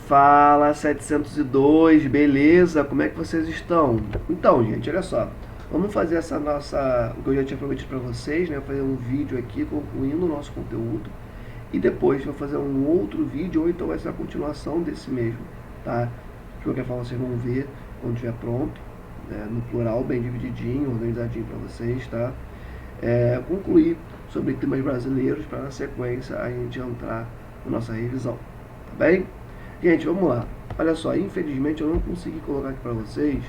Fala 702, beleza? Como é que vocês estão? Então, gente, olha só. Vamos fazer essa nossa, o que eu já tinha prometido para vocês, né? Fazer um vídeo aqui concluindo o nosso conteúdo. E depois vou fazer um outro vídeo, ou então vai ser a continuação desse mesmo, tá? De qualquer forma vocês vão ver quando estiver pronto, né? No plural, bem divididinho, organizadinho para vocês, tá? Concluir sobre climas brasileiros para na sequência a gente entrar na nossa revisão, tá bem? Gente, vamos lá. Olha só, infelizmente eu não consegui colocar aqui para vocês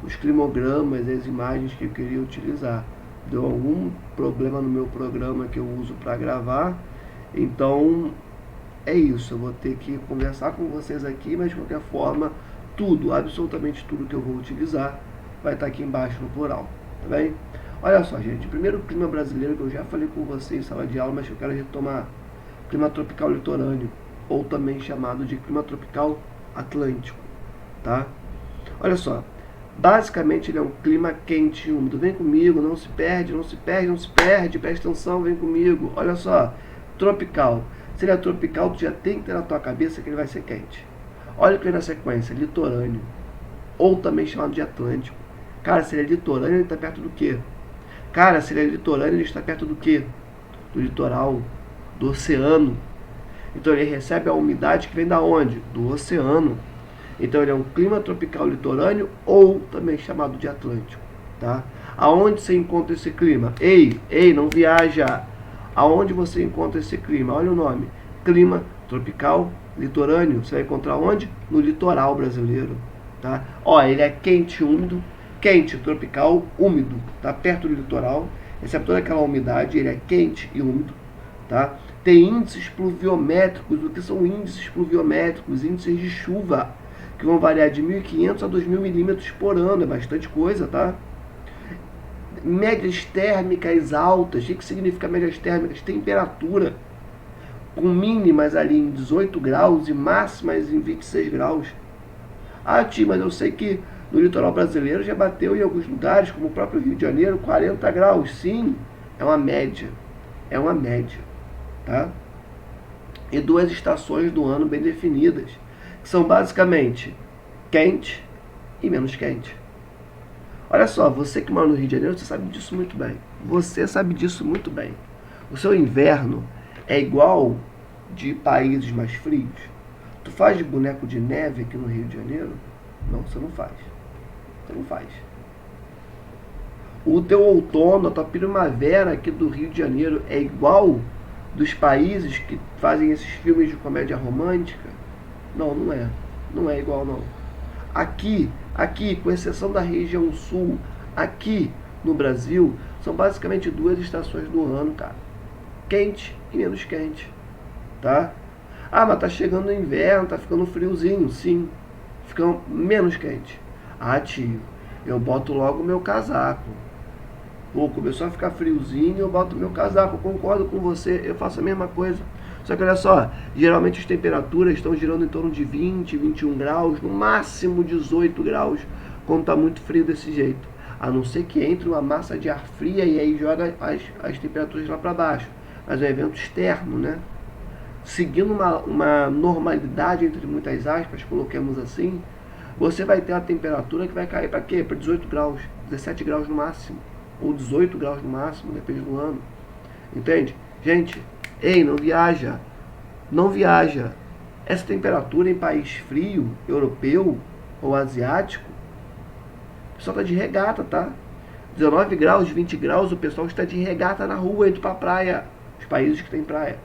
os climogramas e as imagens que eu queria utilizar. Deu algum problema no meu programa que eu uso para gravar, então é isso. Eu vou ter que conversar com vocês aqui, mas de qualquer forma, tudo, absolutamente tudo que eu vou utilizar vai estar aqui embaixo no plural, tá bem? Olha só, gente, o primeiro clima brasileiro que eu já falei com vocês em sala de aula, mas que eu quero retomar, clima tropical litorâneo, ou também chamado de clima tropical atlântico, tá? Olha só, basicamente ele é um clima quente e úmido. Vem comigo, não se perde, não se perde, não se perde, presta atenção, vem comigo. Olha só, tropical. Se ele é tropical, tu já tem que ter na tua cabeça que ele vai ser quente. Olha o que vem na sequência, litorâneo, ou também chamado de atlântico. Cara, se ele é litorâneo, ele está perto do quê? Cara, se ele é litorâneo, ele está perto do quê? Do litoral, do oceano. Então ele recebe a umidade que vem da onde? Do oceano. Então ele é um clima tropical litorâneo ou também chamado de atlântico, tá? Aonde você encontra esse clima? Ei, não viaja. Aonde você encontra esse clima? Olha o nome. Clima tropical litorâneo. Você vai encontrar onde? No litoral brasileiro, tá? Ó, ele é quente e úmido. Quente, tropical, úmido, tá? Perto do litoral. Recebe toda aquela umidade, ele é quente e úmido, tá? Tem índices pluviométricos. O que são índices pluviométricos? Índices de chuva, que vão variar de 1.500 a 2.000 milímetros por ano. É bastante coisa, tá? Médias térmicas altas. O que significa médias térmicas? Temperatura com mínimas ali em 18 graus e máximas em 26 graus. Ah, tio, mas eu sei que no litoral brasileiro já bateu em alguns lugares, como o próprio Rio de Janeiro, 40 graus. Sim, é uma média. É uma média, tá? E duas estações do ano bem definidas, que são basicamente quente e menos quente. Olha só, você que mora no Rio de Janeiro, você sabe disso muito bem. Você sabe disso muito bem. O seu inverno é igual de países mais frios? Tu faz de boneco de neve aqui no Rio de Janeiro? Não, você não faz. Você não faz. O teu outono, a tua primavera aqui do Rio de Janeiro é igual dos países que fazem esses filmes de comédia romântica? Não, não é. Não é igual, não. Aqui, com exceção da região sul, aqui no Brasil, são basicamente duas estações do ano, cara. Quente e menos quente, tá? Ah, mas tá chegando o inverno, tá ficando friozinho. Sim, fica menos quente. Ah, tio, eu boto logo o meu casaco. Pô, começou a ficar friozinho, eu boto meu casaco. Eu concordo com você, eu faço a mesma coisa. Só que olha só, geralmente as temperaturas estão girando em torno de 20, 21 graus, no máximo 18 graus, quando está muito frio desse jeito. A não ser que entre uma massa de ar fria e aí joga as temperaturas lá para baixo. Mas é um evento externo, né? Seguindo uma normalidade, entre muitas aspas, coloquemos assim, você vai ter a temperatura que vai cair para quê? Para 18 graus, 17 graus no máximo, ou 18 graus no máximo, depende do ano. Entende? Gente, ei, não viaja. Não viaja. Essa temperatura em país frio, europeu ou asiático, o pessoal está de regata, tá? 19 graus, 20 graus, o pessoal está de regata na rua, indo para a praia. Os países que tem praia.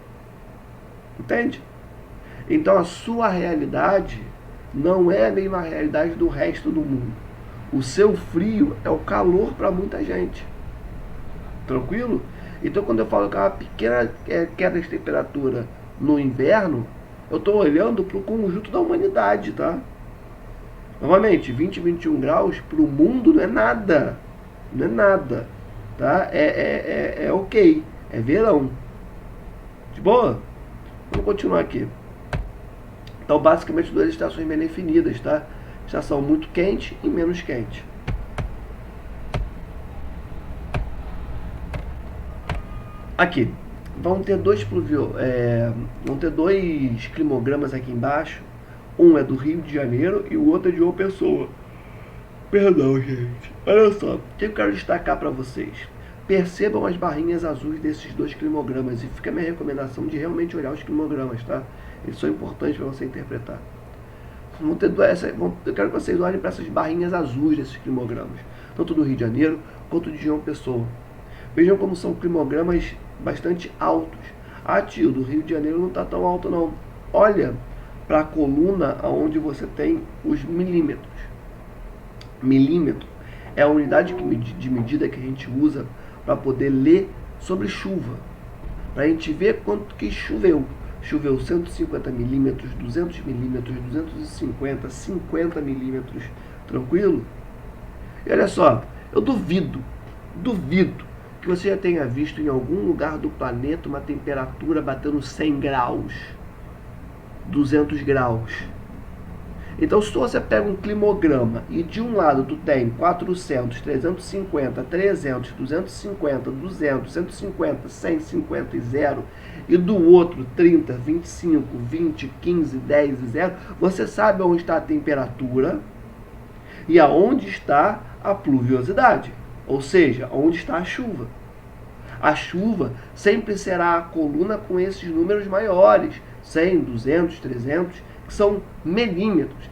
Entende? Então a sua realidade não é a mesma realidade do resto do mundo. O seu frio é o calor para muita gente. Tranquilo? Então quando eu falo que é uma pequena queda de temperatura no inverno, eu estou olhando para o conjunto da humanidade, tá? Novamente, 20, 21 graus para o mundo não é nada. Não é nada. Tá? É ok. É verão. De boa? Vamos continuar aqui. Então, basicamente, duas estações bem definidas, tá? Estação muito quente e menos quente. Aqui, vão ter dois climogramas aqui embaixo, Um é do Rio de Janeiro e o outro é de João Pessoa. Perdão, gente. Olha só, o que eu quero destacar para vocês? Percebam as barrinhas azuis desses dois climogramas, e fica a minha recomendação de realmente olhar os climogramas, tá? Eles são importantes para você interpretar. Eu quero que vocês olhem para essas barrinhas azuis desses climogramas, tanto do Rio de Janeiro quanto de João Pessoa. Vejam como são climogramas bastante altos. Ah, tio, do Rio de Janeiro não está tão alto não. Olha para a coluna onde você tem os milímetros. Milímetro é a unidade de medida que a gente usa para poder ler sobre chuva, para a gente ver quanto que choveu. Choveu 150 milímetros, 200 milímetros, 250, 50 milímetros, tranquilo? E olha só, eu duvido que você já tenha visto em algum lugar do planeta uma temperatura batendo 100 graus, 200 graus. Então, se você pega um climograma e de um lado tu tem 400, 350, 300, 250, 200, 150, 150 e 0, e do outro 30, 25, 20, 15, 10 e 0, você sabe onde está a temperatura e aonde está a pluviosidade, ou seja, onde está a chuva. A chuva sempre será a coluna com esses números maiores, 100, 200, 300, que são milímetros,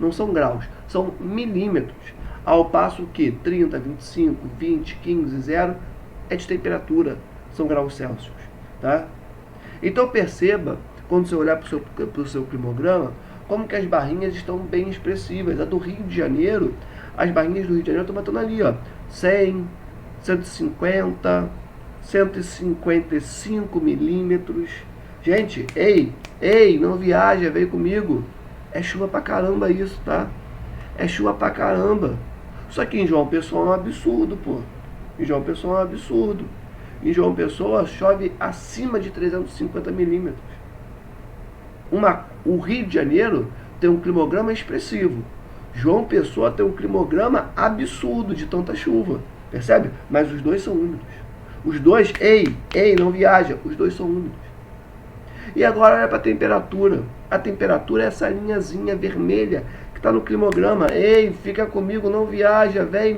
não são graus, são milímetros. Ao passo que 30, 25, 20, 15, 0 é de temperatura, são graus Celsius. Tá? Então perceba, quando você olhar para o seu climograma, como que as barrinhas estão bem expressivas. A do Rio de Janeiro, as barrinhas do Rio de Janeiro estão batendo ali, ó, 100, 150, 155 milímetros. Gente, ei, não viaja, vem comigo. É chuva pra caramba isso, tá? É chuva pra caramba. Só que em João Pessoa é um absurdo, pô. Em João Pessoa é um absurdo. Em João Pessoa chove acima de 350 milímetros. O Rio de Janeiro tem um climograma expressivo. João Pessoa tem um climograma absurdo de tanta chuva. Percebe? Mas os dois são úmidos. Os dois, ei, não viaja. Os dois são úmidos. E agora olha para a temperatura. A temperatura é essa linhazinha vermelha que está no climograma. Ei, fica comigo, não viaja. Vem.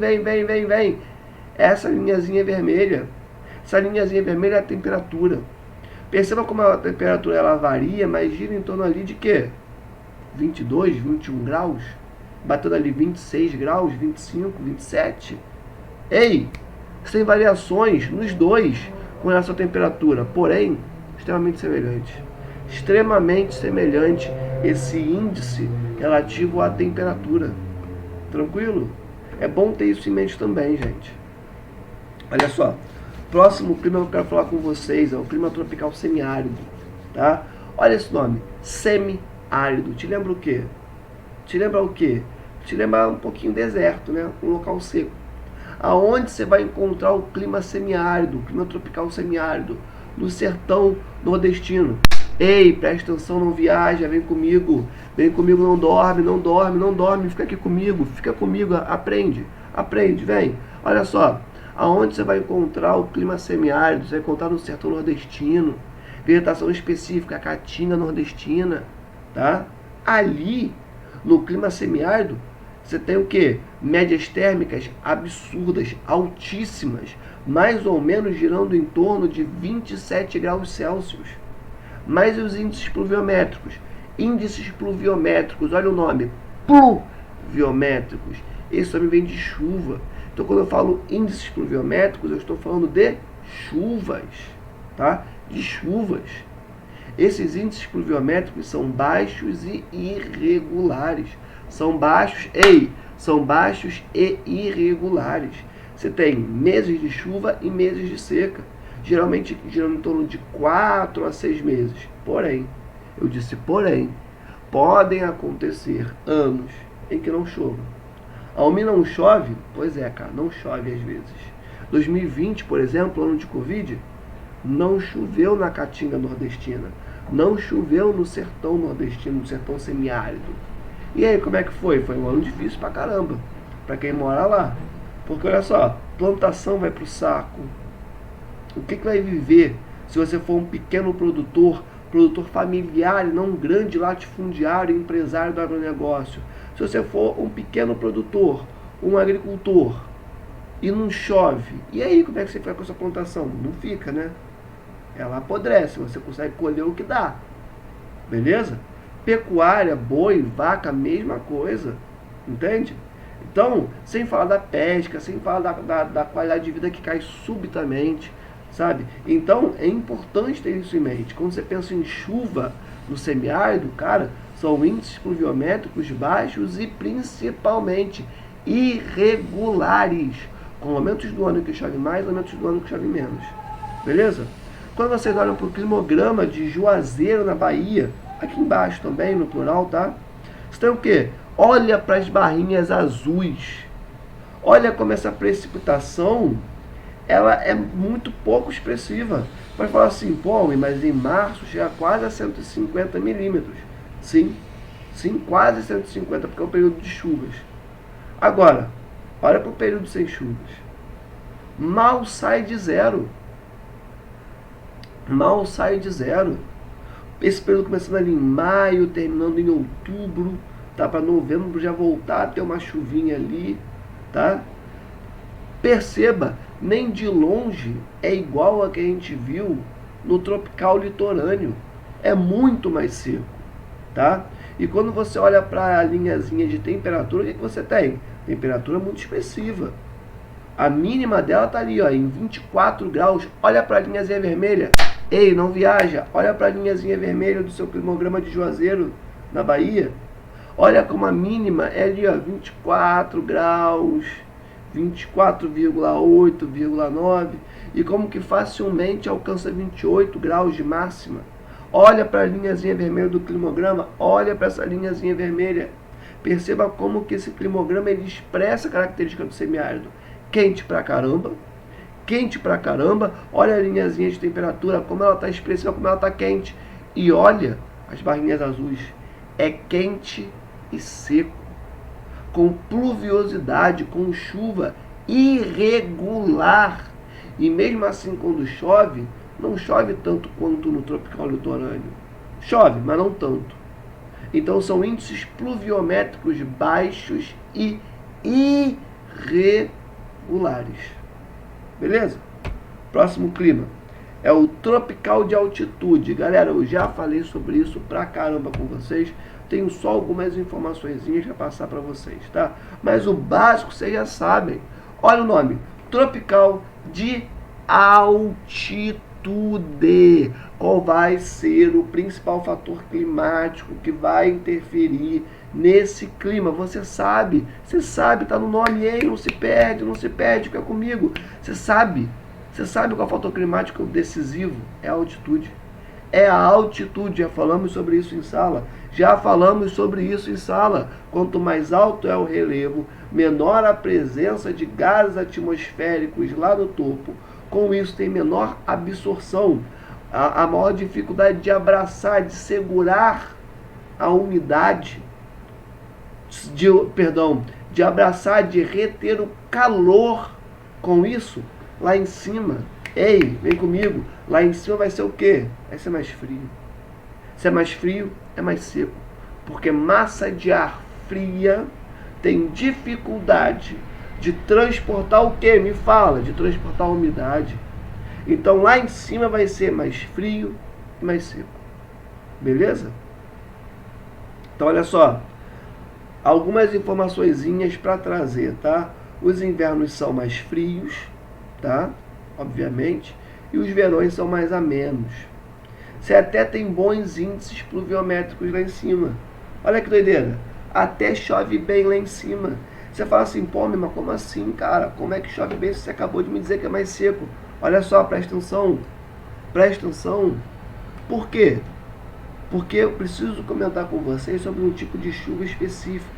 Essa linhazinha vermelha. Essa linhazinha vermelha é a temperatura. Perceba como a temperatura ela varia, mas gira em torno ali de quê? 22, 21 graus. Batendo ali 26 graus, 25, 27. Ei, sem variações nos dois com relação à temperatura. Porém, extremamente semelhante esse índice relativo à temperatura. Tranquilo? É bom ter isso em mente também, gente. Olha só, próximo clima que eu quero falar com vocês é o clima tropical semiárido, tá? Olha esse nome, semiárido. Te lembra o quê? Te lembra um pouquinho deserto, né? Um local seco. Aonde você vai encontrar o clima semiárido, o clima tropical semiárido? No sertão nordestino. Ei, presta atenção, não viaja, vem comigo, não dorme, fica comigo, aprende, vem. Olha só, aonde você vai encontrar o clima semiárido? Você vai encontrar no sertão nordestino, vegetação específica, a caatinga nordestina, tá? Ali, no clima semiárido, você tem o quê? Médias térmicas absurdas, altíssimas, mais ou menos girando em torno de 27 graus Celsius. Mas os índices pluviométricos? Índices pluviométricos, olha o nome, pluviométricos. Isso também vem de chuva. Então, quando eu falo índices pluviométricos, eu estou falando de chuvas, tá? De chuvas. Esses índices pluviométricos são baixos e irregulares. São baixos e irregulares. Você tem meses de chuva e meses de seca, geralmente girando em torno de 4 a 6 meses. Porém, podem acontecer anos em que não chova. A UMI não chove? Pois é, cara, não chove às vezes. 2020, por exemplo, ano de Covid, não choveu na Caatinga nordestina, não choveu no sertão nordestino, no sertão semiárido. E aí, como é que foi? Foi um ano difícil pra caramba, pra quem mora lá. Porque olha só, plantação vai pro saco. O que vai viver se você for um pequeno produtor produtor familiar e não um grande latifundiário empresário do agronegócio, se você for um pequeno produtor, um agricultor, e não chove, e aí como é que você fica com a sua plantação? Não fica, né? Ela apodrece, você consegue colher o que dá. Beleza? Pecuária, boi, vaca, mesma coisa. Entende? Então, sem falar da pesca, sem falar da qualidade de vida que cai subitamente, sabe? Então, é importante ter isso em mente. Quando você pensa em chuva no semiárido, cara, são índices pluviométricos baixos e principalmente irregulares, com momentos do ano que chove mais, momentos do ano que chove menos. Beleza? Quando vocês olham para o climograma de Juazeiro, na Bahia, aqui embaixo também, no plural, tá? Você tem o quê? Olha para as barrinhas azuis. Olha como essa precipitação, ela é muito pouco expressiva. Pode falar assim, pô, mas em março chega quase a 150 milímetros. Sim, quase 150, porque é o período de chuvas. Agora, olha para o período sem chuvas. Mal sai de zero. Mal sai de zero. Esse período começando ali em maio, terminando em outubro, tá? Para novembro já voltar a ter uma chuvinha ali, tá? Perceba, nem de longe é igual a que a gente viu no tropical litorâneo. É muito mais seco, tá? E quando você olha para a linhazinha de temperatura, o que você tem? Temperatura muito expressiva. A mínima dela tá ali, ó, em 24 graus. Olha para a linhazinha vermelha. Ei, não viaja. Olha para a linhazinha vermelha do seu climograma de Juazeiro, na Bahia. Olha como a mínima é ali, ó, 24 graus, 24,8, 9. E como que facilmente alcança 28 graus de máxima. Olha para a linhazinha vermelha do climograma. Olha para essa linhazinha vermelha. Perceba como que esse climograma ele expressa a característica do semiárido. Quente pra caramba, olha a linhazinha de temperatura, como ela está expressiva, como ela está quente. E olha as barrinhas azuis, é quente e seco, com pluviosidade, com chuva irregular. E mesmo assim, quando chove, não chove tanto quanto no tropical litorâneo. Chove, mas não tanto. Então são índices pluviométricos baixos e irregulares. Beleza? Próximo clima é o tropical de altitude. Galera, eu já falei sobre isso pra caramba com vocês. Tenho só algumas informações para passar para vocês, tá? Mas o básico vocês já sabem. Olha o nome: tropical de altitude. Qual vai ser o principal fator climático que vai interferir nesse clima? Você sabe, tá no nome. Ei, não se perde, fica comigo. Você sabe qual é o fator climático decisivo? É a altitude. É a altitude, já falamos sobre isso em sala. Quanto mais alto é o relevo, menor a presença de gases atmosféricos lá no topo. Com isso tem menor absorção, a maior dificuldade de abraçar, de segurar a umidade, de abraçar, de reter o calor. Com isso, lá em cima, ei, vem comigo, lá em cima vai ser o quê? Vai ser mais frio. Se é mais frio, é mais seco. Porque massa de ar fria tem dificuldade de transportar o quê? Me fala, de transportar a umidade. Então lá em cima vai ser mais frio e mais seco. Beleza? Então olha só, algumas informaçõezinhas para trazer, tá? Os invernos são mais frios, tá? Obviamente. E os verões são mais amenos. Você até tem bons índices pluviométricos lá em cima. Olha que doideira. Até chove bem lá em cima. Você fala assim, pô, mas como assim, cara? Como é que chove bem se você acabou de me dizer que é mais seco? Olha só, presta atenção. Por quê? Porque eu preciso comentar com vocês sobre um tipo de chuva específico,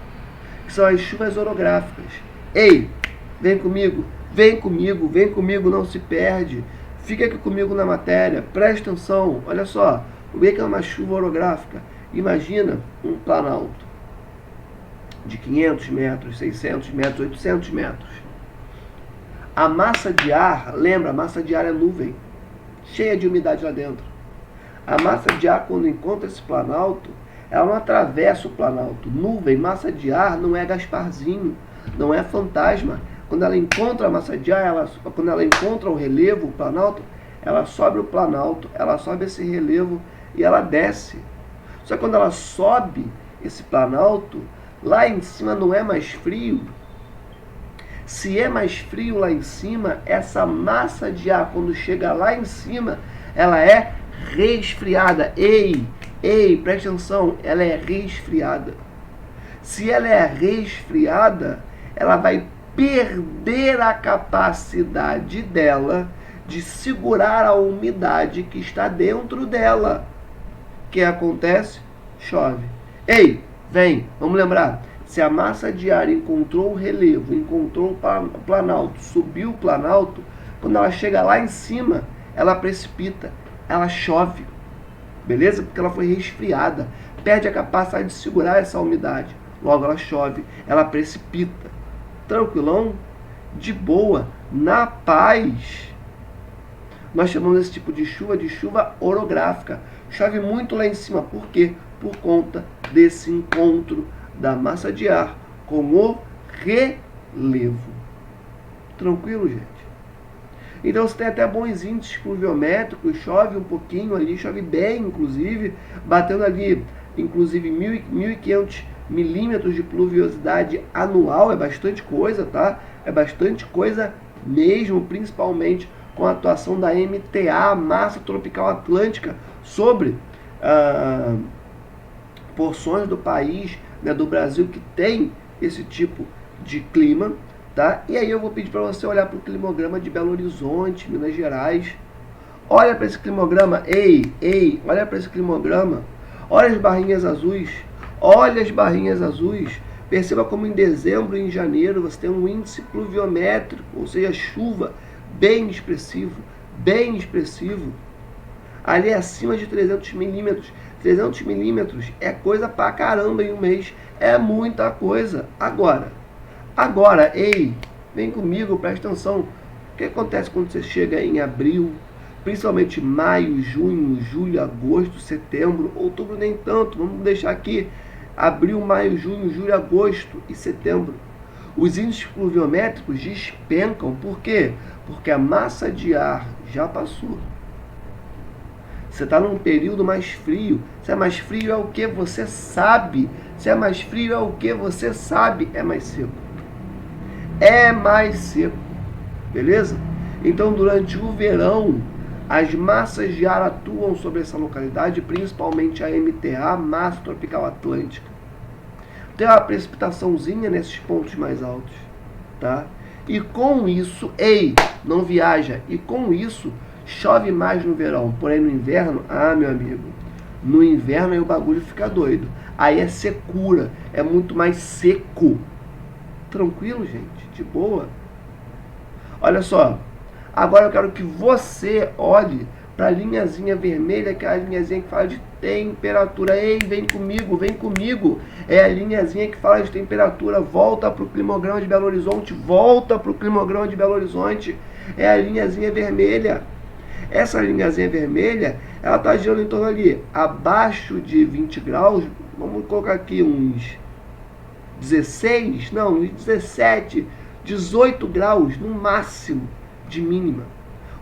que são as chuvas orográficas. Ei, vem comigo, não se perde. Fica aqui comigo na matéria, presta atenção. Olha só, o que é uma chuva orográfica? Imagina um planalto de 500 metros, 600 metros, 800 metros. A massa de ar, lembra, a massa de ar é nuvem, cheia de umidade lá dentro. A massa de ar, quando encontra esse planalto, ela não atravessa o planalto. Nuvem, massa de ar, não é Gasparzinho, não é fantasma. Quando ela encontra a massa de ar, quando ela encontra o relevo, o planalto, ela sobe o planalto, ela sobe esse relevo e ela desce. Só que quando ela sobe esse planalto, lá em cima não é mais frio. Se é mais frio lá em cima, essa massa de ar, quando chega lá em cima, ela é resfriada. Ei, preste atenção, ela é resfriada. Se ela é resfriada, ela vai perder a capacidade dela de segurar a umidade que está dentro dela. O que acontece? Chove. Ei, vem, vamos lembrar. Se a massa de ar encontrou o relevo, encontrou o planalto, subiu o planalto, quando ela chega lá em cima, ela precipita, ela chove. Beleza? Porque ela foi resfriada, perde a capacidade de segurar essa umidade. Logo ela chove, ela precipita. Tranquilão? De boa, na paz. Nós chamamos esse tipo de chuva orográfica. Chove muito lá em cima. Por quê? Por conta desse encontro da massa de ar com o relevo. Tranquilo, gente? Então você tem até bons índices pluviométricos, chove um pouquinho ali, chove bem, inclusive, batendo ali, inclusive, 1.500 milímetros de pluviosidade anual, é bastante coisa, tá? É bastante coisa mesmo, principalmente com a atuação da MTA, Massa Tropical Atlântica, sobre porções do país, né, do Brasil, que tem esse tipo de clima, tá? E aí eu vou pedir para você olhar para o climograma de Belo Horizonte, Minas Gerais. Olha para esse climograma, olha para esse climograma. Olha as barrinhas azuis, olha as barrinhas azuis. Perceba como em dezembro e em janeiro você tem um índice pluviométrico, ou seja, chuva, bem expressivo, bem expressivo. Ali é acima de 300 milímetros. 300 milímetros é coisa pra caramba em um mês. É muita coisa. Agora, ei, vem comigo, presta atenção. O que acontece quando você chega em abril, principalmente maio, junho, julho, agosto, setembro, outubro nem tanto, vamos deixar aqui abril, maio, junho, julho, agosto e setembro. Os índices pluviométricos despencam. Por quê? Porque a massa de ar já passou. Você está num período mais frio. Se é mais frio é o que você sabe. Se é mais frio é o que você sabe. É mais seco. É mais seco. Beleza? Então, durante o verão, as massas de ar atuam sobre essa localidade, principalmente a MTA, Massa Tropical Atlântica. Tem uma precipitaçãozinha nesses pontos mais altos, tá? E com isso, não viaja. E com isso, chove mais no verão. Porém, no inverno, meu amigo, no inverno aí o bagulho fica doido. Aí é secura, é muito mais seco. Tranquilo, gente? De boa? Olha só, agora eu quero que você olhe para a linhazinha vermelha, que é a linhazinha que fala de temperatura. Vem comigo. É a linhazinha que fala de temperatura. Volta para o climograma de Belo Horizonte. É a linhazinha vermelha. Essa linhazinha vermelha, ela está girando em torno ali, abaixo de 20 graus. Vamos colocar aqui uns 16, não, uns 17, 18 graus no máximo de mínima.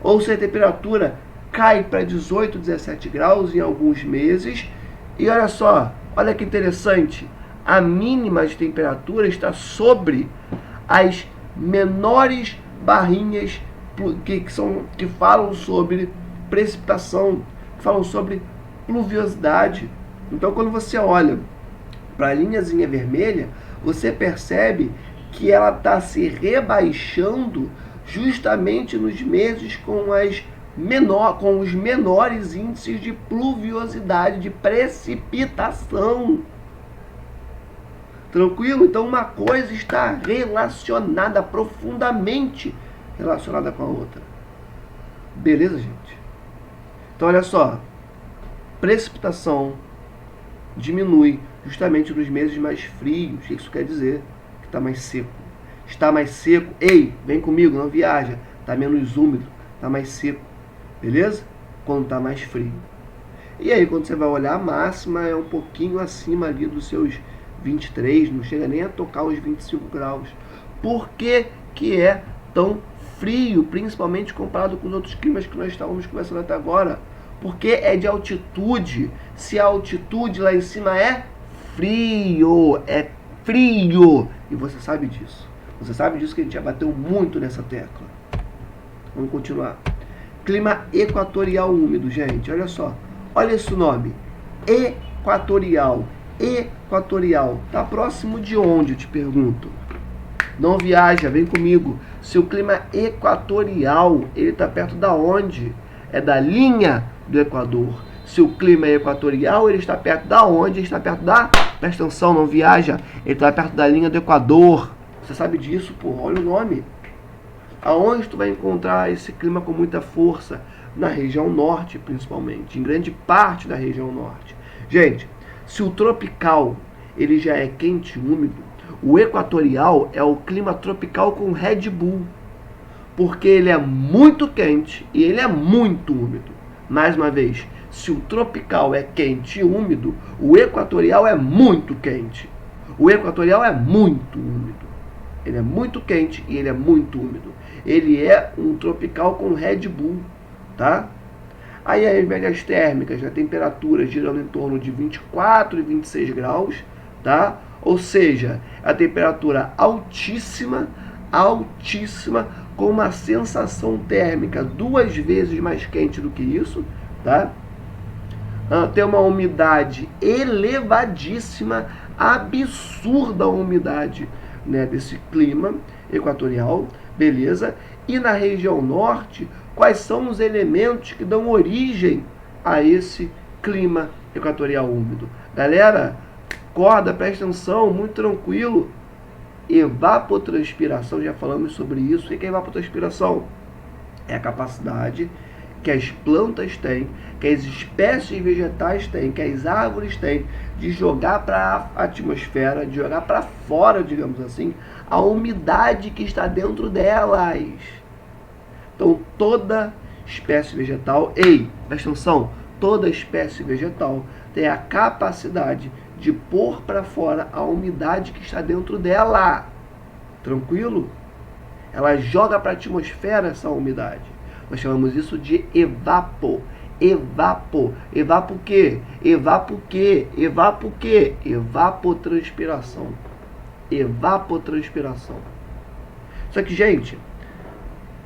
Ou seja, a temperatura cai para 18, 17 graus em alguns meses. E olha só, olha que interessante, a mínima de temperatura está sobre as menores barrinhas que falam sobre precipitação, que falam sobre pluviosidade. Então, quando você olha para a linhazinha vermelha, você percebe que ela está se rebaixando justamente nos meses com os menores índices de pluviosidade, de precipitação. Tranquilo? Então uma coisa está relacionada, profundamente relacionada com a outra. Beleza, gente? Então olha só, precipitação diminui justamente nos meses mais frios. O que isso quer dizer? Que está mais seco. Está mais seco, vem comigo, não viaja. Está menos úmido, está mais seco. Beleza? Quando está mais frio. E aí, quando você vai olhar, a máxima é um pouquinho acima ali dos seus 23, não chega nem a tocar os 25 graus. Por que que é tão frio, principalmente comparado com os outros climas que nós estávamos conversando até agora? Porque é de altitude. Se a altitude lá em cima é frio, e você sabe disso. Você sabe disso, que a gente já bateu muito nessa tecla. Vamos continuar. Clima equatorial úmido, gente. Olha só. Olha esse nome. Equatorial. Equatorial. Tá próximo de onde, eu te pergunto? Não viaja, vem comigo. Se o clima equatorial, ele está perto da onde? É da linha do Equador. Se o clima é equatorial, ele está perto da onde? Ele está perto da... Presta atenção, não viaja. Ele está perto da linha do Equador. Você sabe disso, porra. Olha o nome. Aonde tu vai encontrar esse clima com muita força? Na região norte, principalmente. Em grande parte da região norte. Gente, se o tropical ele já é quente e úmido, o equatorial é o clima tropical com Red Bull. Porque ele é muito quente e ele é muito úmido. Mais uma vez, se o tropical é quente e úmido, o equatorial é muito quente. O equatorial é muito úmido. Ele é muito quente e ele é muito úmido. Ele é um tropical com Red Bull, tá? Aí as médias térmicas, a temperatura girando em torno de 24 e 26 graus, tá? Ou seja, a temperatura altíssima, altíssima, com uma sensação térmica 2 vezes mais quente do que isso, tá? Tem uma umidade elevadíssima, absurda a umidade, né, desse clima equatorial, beleza? E na região norte, quais são os elementos que dão origem a esse clima equatorial úmido? Galera, acorda, presta atenção, muito tranquilo. Evapotranspiração, já falamos sobre isso. O que é evapotranspiração? É a capacidade que as plantas têm, que as espécies vegetais têm, que as árvores têm, de jogar para a atmosfera, de jogar para fora, digamos assim, a umidade que está dentro delas. Então, toda espécie vegetal, presta atenção, toda espécie vegetal tem a capacidade de pôr para fora a umidade que está dentro dela. Tranquilo? Ela joga para a atmosfera essa umidade. Nós chamamos isso de evapo. Evapo o quê? Evapo o quê? Evapo o quê? Evapotranspiração. Evapotranspiração. Só que, gente,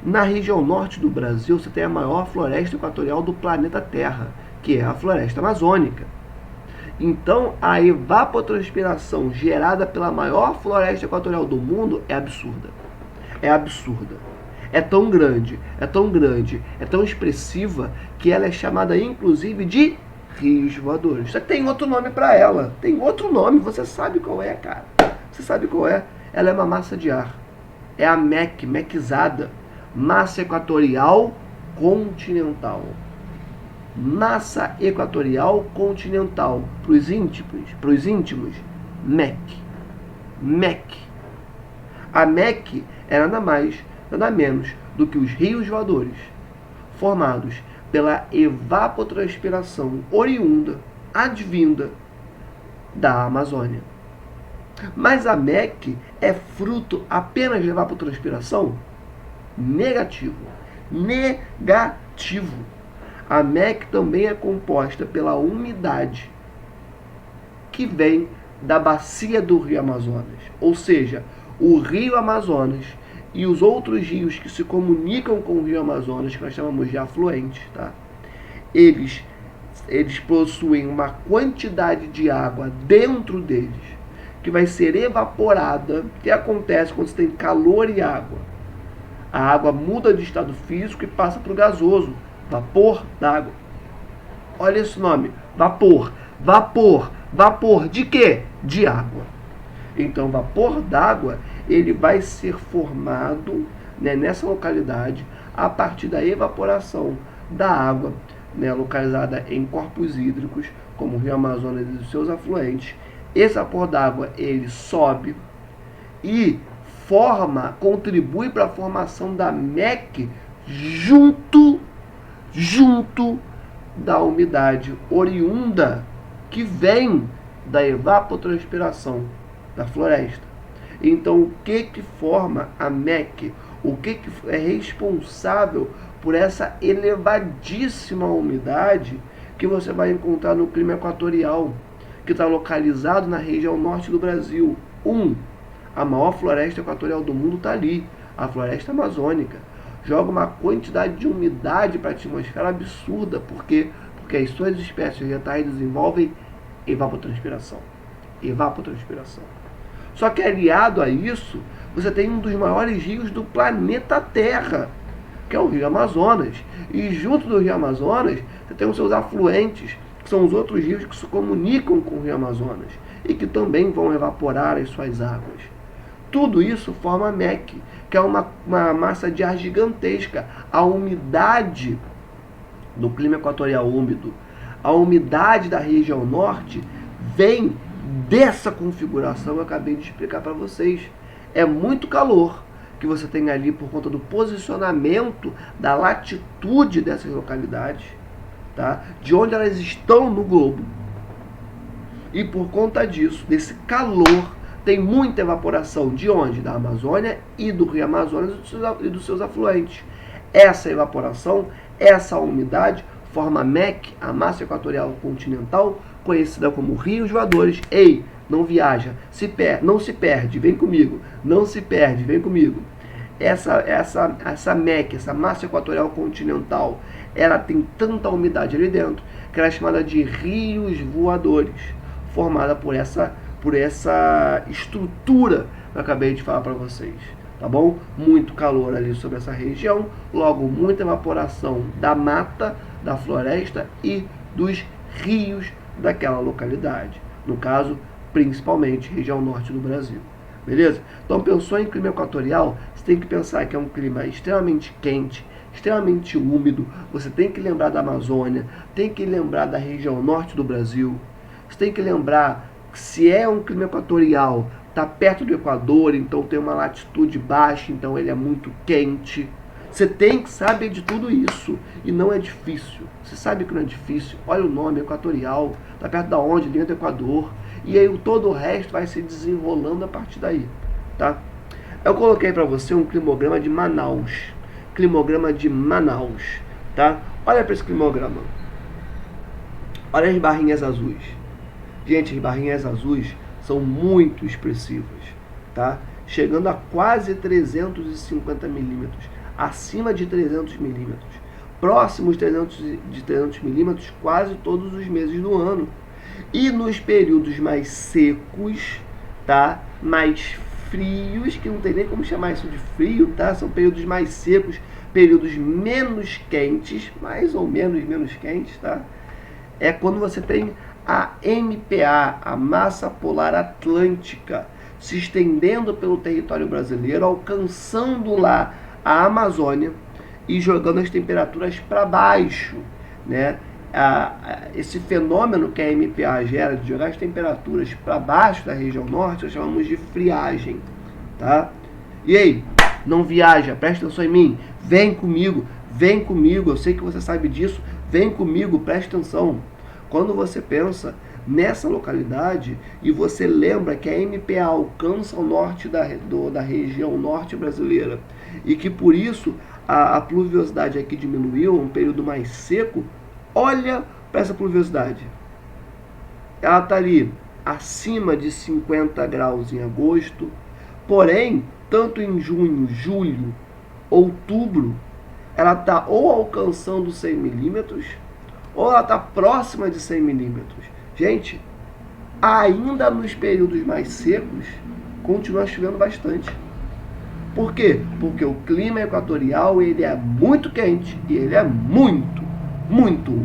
na região norte do Brasil, você tem a maior floresta equatorial do planeta Terra, que é a floresta amazônica. Então, a evapotranspiração gerada pela maior floresta equatorial do mundo é absurda. É absurda. É tão grande, é tão grande, é tão expressiva, que ela é chamada, inclusive, de rios voadores. Só que tem outro nome para ela. Tem outro nome, você sabe qual é, cara. Você sabe qual é? Ela é uma massa de ar. É a MECzada. Massa equatorial continental. Massa equatorial continental. Para os íntimos, MEC. A MEC é nada mais, nada menos do que os rios voadores, formados pela evapotranspiração oriunda, advinda da Amazônia. Mas a MEC é fruto apenas de evapotranspiração? Negativo. Negativo. A MEC também é composta pela umidade que vem da bacia do Rio Amazonas. Ou seja, o Rio Amazonas e os outros rios que se comunicam com o Rio Amazonas, que nós chamamos de afluentes, tá? Eles possuem uma quantidade de água dentro deles que vai ser evaporada. O que acontece quando você tem calor e água? A água muda de estado físico e passa para o gasoso, vapor d'água. Olha esse nome, vapor. Vapor de quê? De água. Então, vapor d'água, ele vai ser formado, né, nessa localidade a partir da evaporação da água, né, localizada em corpos hídricos, como o Rio Amazonas e os seus afluentes. Esse vapor d'água, ele sobe e contribui para a formação da MEC junto da umidade oriunda que vem da evapotranspiração da floresta. Então, o que forma a MEC? O que é responsável por essa elevadíssima umidade que você vai encontrar no clima equatorial, que está localizado na região norte do Brasil? A maior floresta equatorial do mundo está ali, a floresta amazônica. Joga uma quantidade de umidade para a atmosfera absurda. Por quê? Porque as suas espécies vegetais desenvolvem evapotranspiração. Só que aliado a isso, você tem um dos maiores rios do planeta Terra, que é o Rio Amazonas. E junto do Rio Amazonas, você tem os seus afluentes, que são os outros rios que se comunicam com o Rio Amazonas e que também vão evaporar as suas águas. Tudo isso forma a MEC, que é uma massa de ar gigantesca. A umidade do clima equatorial úmido, a umidade da região norte, vem dessa configuração que eu acabei de explicar para vocês. É muito calor que você tem ali por conta do posicionamento da latitude dessas localidades, tá? De onde elas estão no globo. E por conta disso, desse calor, tem muita evaporação de onde? Da Amazônia e do Rio Amazonas e dos seus afluentes. Essa evaporação, essa umidade, forma a MEC, a massa equatorial continental, conhecida como rios voadores. Ei, não viaja, não se perde, vem comigo. Não se perde, vem comigo. Essa MEC, essa massa equatorial continental, ela tem tanta umidade ali dentro que ela é chamada de rios voadores, formada por essa estrutura que eu acabei de falar para vocês, tá bom? Muito calor ali sobre essa região, logo muita evaporação da mata, da floresta e dos rios daquela localidade, no caso, principalmente região norte do Brasil, beleza? Então, pensou em clima equatorial, você tem que pensar que é um clima extremamente quente, extremamente úmido, você tem que lembrar da Amazônia, tem que lembrar da região norte do Brasil, você tem que lembrar que se é um clima equatorial, está perto do Equador, então tem uma latitude baixa, então ele é muito quente. Você tem que saber de tudo isso. E não é difícil. Você sabe que não é difícil. Olha o nome, equatorial. Está perto da onde? Dentro do Equador. E aí todo o resto vai se desenrolando a partir daí. Tá? Eu coloquei para você um climograma de Manaus. Climograma de Manaus. Tá? Olha para esse climograma. Olha as barrinhas azuis. Gente, as barrinhas azuis são muito expressivas. Tá? Chegando a quase 350 milímetros. Acima de 300 milímetros, próximos de 300 milímetros quase todos os meses do ano. E nos períodos mais secos, tá? Mais frios, que não tem nem como chamar isso de frio, tá? São períodos mais secos, períodos menos quentes, mais ou menos quentes, tá? É quando você tem a MPA, a massa polar atlântica, se estendendo pelo território brasileiro, alcançando lá a Amazônia e jogando as temperaturas para baixo, né? Esse fenômeno que a MPA gera de jogar as temperaturas para baixo da região norte, nós chamamos de friagem, tá? E aí, não viaja, presta atenção em mim, vem comigo, eu sei que você sabe disso, vem comigo, presta atenção. Quando você pensa nessa localidade e você lembra que a MPA alcança o norte da região norte brasileira e que por isso a pluviosidade aqui diminuiu, um período mais seco, olha para essa pluviosidade. Ela está ali acima de 50 graus em agosto, porém, tanto em junho, julho, outubro, ela está ou alcançando 100 milímetros ou ela está próxima de 100 milímetros. Gente, ainda nos períodos mais secos, continua chovendo bastante. Por quê? Porque o clima equatorial ele é muito quente e ele é muito úmido.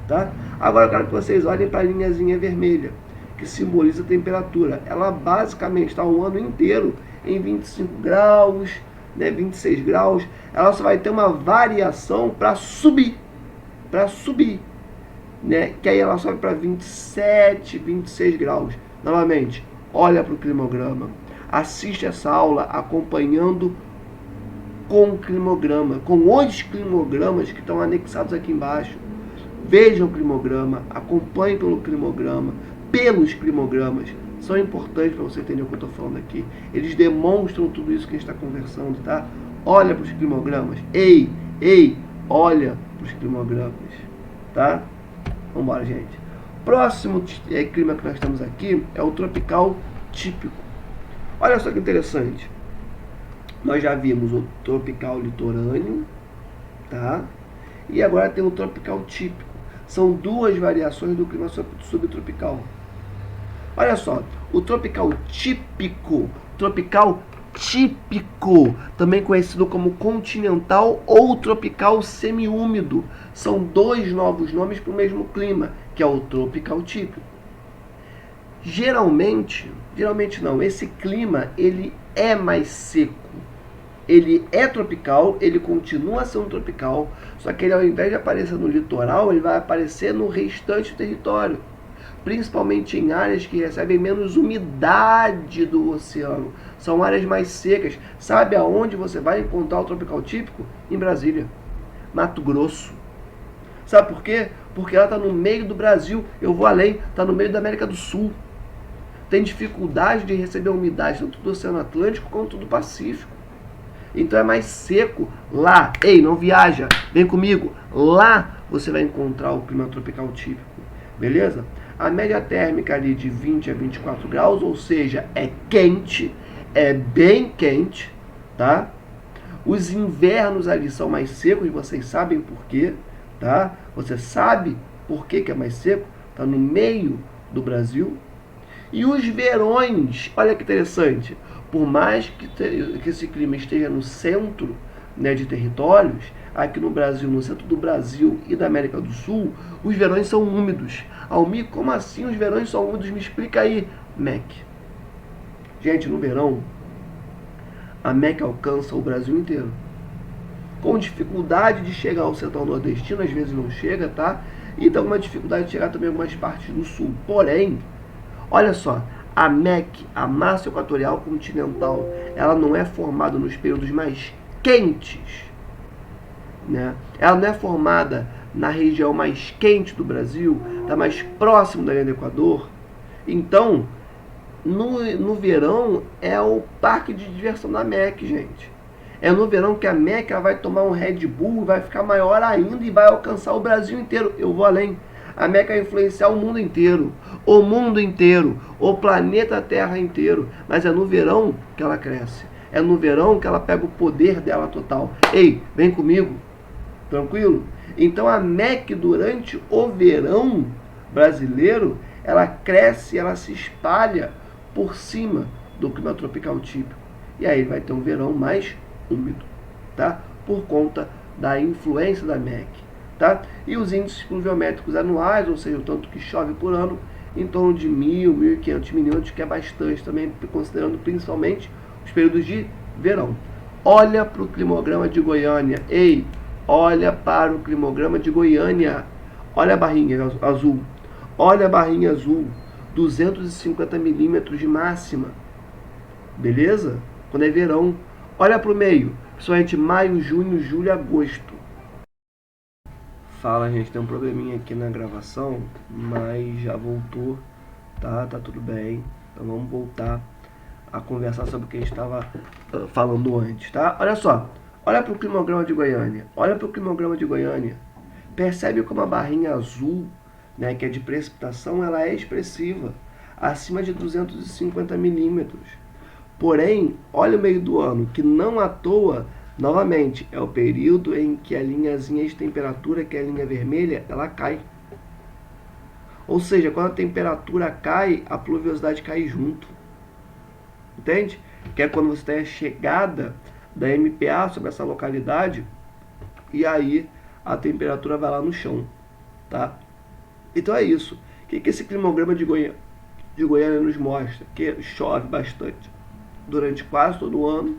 Tá? Agora eu quero que vocês olhem para a linhazinha vermelha, que simboliza a temperatura. Ela basicamente está o ano inteiro em 25 graus, né, 26 graus. Ela só vai ter uma variação para subir. Né? Que aí ela sobe para 27, 26 graus. Novamente, olha para o climograma. Assiste essa aula acompanhando com o climograma, com os climogramas que estão anexados aqui embaixo. Vejam o climograma, acompanhem pelos climogramas. São importantes para você entender o que eu estou falando aqui. Eles demonstram tudo isso que a gente está conversando, tá? Olha para os climogramas. Ei, olha para os climogramas, tá? Vamos embora, gente. Próximo clima que nós temos aqui é o tropical típico. Olha só que interessante. Nós já vimos o tropical litorâneo, tá? E agora tem o tropical típico. São duas variações do clima subtropical. Olha só, o tropical típico, também conhecido como continental ou tropical semiúmido, são dois novos nomes para o mesmo clima, que é o tropical típico. Geralmente não, esse clima ele é mais seco. Ele é tropical, ele continua sendo tropical, só que ele, ao invés de aparecer no litoral, ele vai aparecer no restante do território, principalmente em áreas que recebem menos umidade do oceano. São áreas mais secas. Sabe aonde você vai encontrar o tropical típico? Em Brasília, Mato Grosso. Sabe por quê? Porque ela está no meio do Brasil. Eu vou além, está no meio da América do Sul. Tem dificuldade de receber umidade tanto do Oceano Atlântico quanto do Pacífico. Então é mais seco lá. Ei, não viaja, vem comigo. Lá você vai encontrar o clima tropical típico. Beleza? A média térmica ali de 20 a 24 graus, ou seja, é quente, é bem quente, tá? Os invernos ali são mais secos, vocês sabem por quê, tá? Você sabe por que é mais seco? Tá no meio do Brasil. E os verões, olha que interessante, por mais que esse clima esteja no centro, né, de territórios, aqui no Brasil, no centro do Brasil e da América do Sul, os verões são úmidos. Almir, como assim os verões são úmidos? Me explica aí, MEC. Gente, no verão, a MEC alcança o Brasil inteiro. Com dificuldade de chegar ao central nordestino, às vezes não chega, tá? E tem uma dificuldade de chegar também a algumas partes do sul. Porém, olha só, a MEC, a massa equatorial continental, ela não é formada nos períodos mais quentes, né? Ela não é formada na região mais quente do Brasil, está mais próximo da linha do Equador. Então, no verão é o parque de diversão da MEC, gente. É no verão que a MEC ela vai tomar um Red Bull, vai ficar maior ainda e vai alcançar o Brasil inteiro. Eu vou além. A MEC vai influenciar o mundo inteiro, o planeta Terra inteiro. Mas é no verão que ela cresce. É no verão que ela pega o poder dela total. Ei, vem comigo. Tranquilo? Então a MEC durante o verão brasileiro, ela cresce, ela se espalha por cima do clima tropical típico. E aí vai ter um verão mais úmido, tá? Por conta da influência da MEC, tá? E os índices pluviométricos anuais, ou seja, o tanto que chove por ano, em torno de 1.000, 1.500 milímetros, que é bastante também, considerando principalmente os períodos de verão. Olha para o climograma de Goiânia. Ei, olha para o climograma de Goiânia. Olha a barrinha azul. Olha a barrinha azul. 250 milímetros de máxima. Beleza? Quando é verão. Olha para o meio. Principalmente maio, junho, julho, agosto. Fala, gente. Tem um probleminha aqui na gravação, mas já voltou. Tá tudo bem. Então vamos voltar a conversar sobre o que a gente estava falando antes, tá? Olha só. Olha para o climograma de Goiânia. Olha para o climograma de Goiânia. Percebe como a barrinha azul, né, que é de precipitação, ela é expressiva. Acima de 250 milímetros. Porém, olha o meio do ano, que não à toa, novamente, é o período em que a linhazinha de temperatura, que é a linha vermelha, ela cai. Ou seja, quando a temperatura cai, a pluviosidade cai junto. Entende? Que é quando você tem a chegada da MPA sobre essa localidade e aí a temperatura vai lá no chão, tá? Então é isso. O que esse climograma de Goiânia nos mostra? Que chove bastante durante quase todo o ano,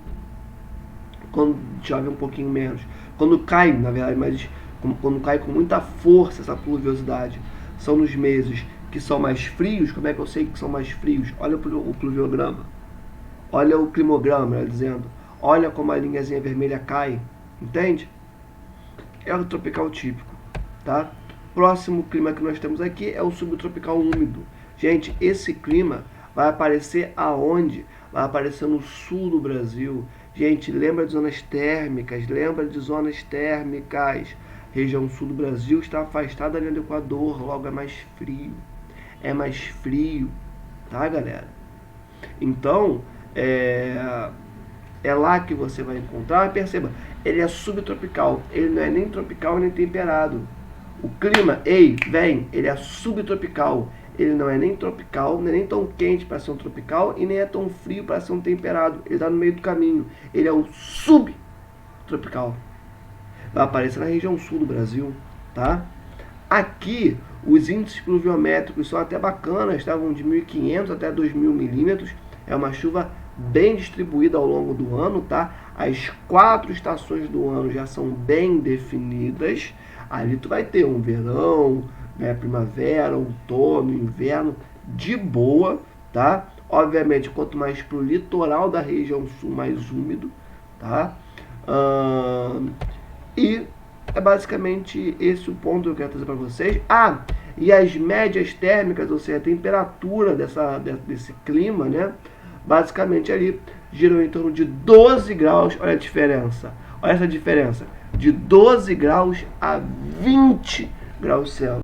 quando chove um pouquinho menos, quando cai, na verdade, mas quando cai com muita força essa pluviosidade, são nos meses que são mais frios. Como é que eu sei que são mais frios? Olha o pluviograma, olha o climograma, dizendo, olha como a linhazinha vermelha cai, entende? É o tropical típico, tá? Próximo clima que nós temos aqui é o subtropical úmido. Gente, esse clima vai aparecer aonde? Vai aparecer no sul do Brasil. Gente, lembra de zonas térmicas? Lembra de zonas térmicas? Região sul do Brasil está afastada da linha do Equador, logo é mais frio. É mais frio, tá, galera? Então, é lá que você vai encontrar. Perceba, ele é subtropical, ele não é nem tropical nem temperado. O clima, ele é subtropical. Ele não é nem tropical, nem tão quente para ser um tropical e nem é tão frio para ser um temperado. Ele está no meio do caminho. Ele é o subtropical. Vai aparecer na região sul do Brasil, tá? Aqui, os índices pluviométricos são até bacanas, estavam de 1.500 até 2.000 milímetros. É uma chuva bem distribuída ao longo do ano, tá? As 4 estações do ano já são bem definidas. Ali tu vai ter um verão, né, primavera, outono, inverno, de boa, tá? Obviamente, quanto mais pro litoral da região sul, mais úmido, tá? E é basicamente esse o ponto que eu quero trazer para vocês. E as médias térmicas, ou seja, a temperatura desse clima, né? Basicamente ali giram em torno de 12 graus. Olha a diferença. Olha essa diferença. De 12 graus a 20 graus Celsius.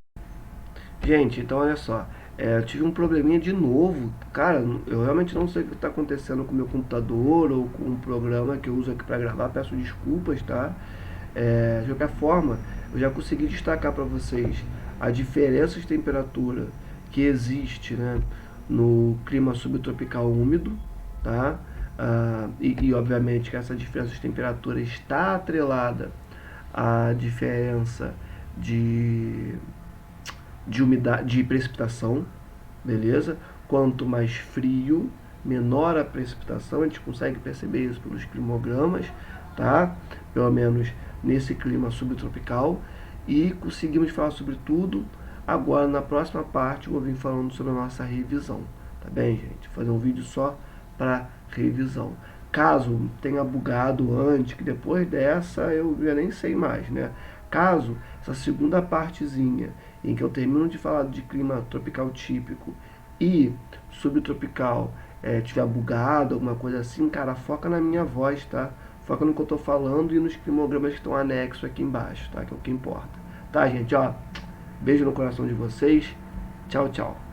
Gente, então olha só. Eu tive um probleminha de novo. Cara, eu realmente não sei o que está acontecendo com o meu computador ou com o programa que eu uso aqui para gravar. Peço desculpas, tá? De qualquer forma, eu já consegui destacar para vocês a diferença de temperatura que existe, né, no clima subtropical úmido, tá? E obviamente que essa diferença de temperatura está atrelada à diferença de umidade, de precipitação, beleza? Quanto mais frio, menor a precipitação. A gente consegue perceber isso pelos climogramas, tá? Pelo menos nesse clima subtropical. E conseguimos falar sobre tudo. Agora, na próxima parte, eu vou vir falando sobre a nossa revisão, tá bem, gente? Fazer um vídeo só para revisão. Caso tenha bugado antes, que depois dessa eu já nem sei mais, né? Caso essa segunda partezinha, em que eu termino de falar de clima tropical típico e subtropical, tiver bugado, alguma coisa assim, cara, foca na minha voz, tá? Foca no que eu tô falando e nos climogramas que estão anexos aqui embaixo, tá? Que é o que importa. Tá, gente? Ó, beijo no coração de vocês. Tchau, tchau.